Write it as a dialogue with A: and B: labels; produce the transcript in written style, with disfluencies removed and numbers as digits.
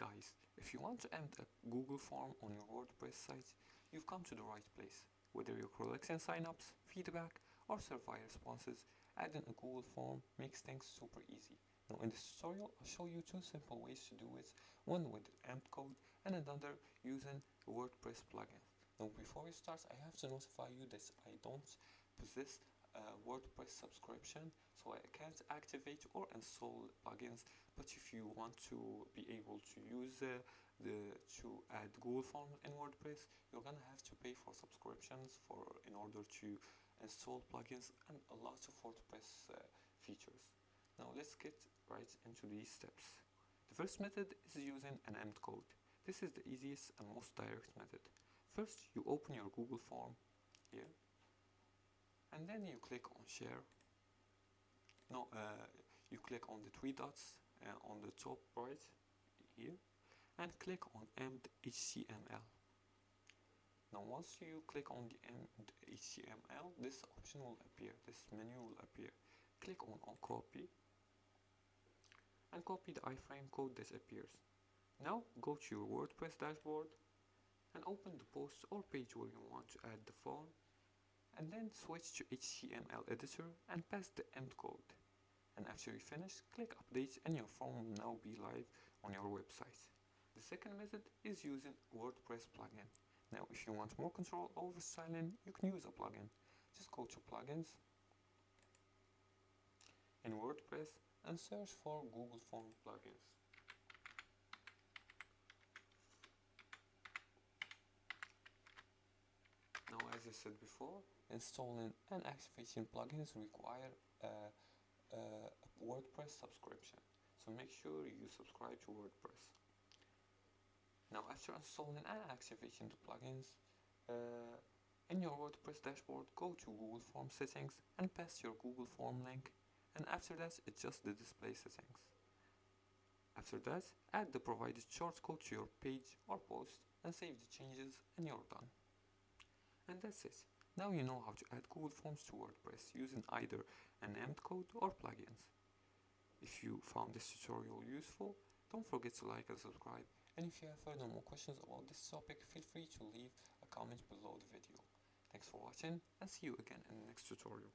A: Guys, if you want to embed a Google form on your WordPress site, you've come to the right place. Whether you're collecting signups, feedback, or survey responses, adding a Google form makes things super easy. Now in this tutorial, I'll show you two simple ways to do it, one with embed code and another using a WordPress plugin. Now before we start, I have to notify you that I don't possess a WordPress subscription, so I can't activate or install plugins. But if you want to be able to use to add Google Forms in WordPress, you're gonna have to pay for subscriptions in order to install plugins and a lot of WordPress features. Now let's get right into these steps. The first method is using an embed code. This is the easiest and most direct method. First, you open your Google form here, and then you click on share. You click on the three dots on the top right here and click on embed HTML. Now once you click on the embed HTML, this option will appear, this menu will appear. Click on copy and copy the iframe code that appears. Now go to your WordPress dashboard and open the post or page where you want to add the form, and then switch to HTML editor and paste the embed code. And after you finish, click update and your form will now be live on your website. The second method is using WordPress plugin. Now if you want more control over styling, you can use a plugin. Just go to plugins in WordPress and search for Google Form plugins. Now as I said before, installing and activating plugins require a WordPress subscription, so make sure you subscribe to WordPress. Now after installing and activating the plugins, in your WordPress dashboard, go to Google Form settings and paste your Google Form link, and after that adjust the display settings. After that, add the provided shortcode to your page or post and save the changes, and you're done. And that's it. Now you know how to add Google Forms to WordPress using either an embed code or plugins. If you found this tutorial useful, don't forget to like and subscribe. And if you have further more questions about this topic, feel free to leave a comment below the video. Thanks for watching, and see you again in the next tutorial.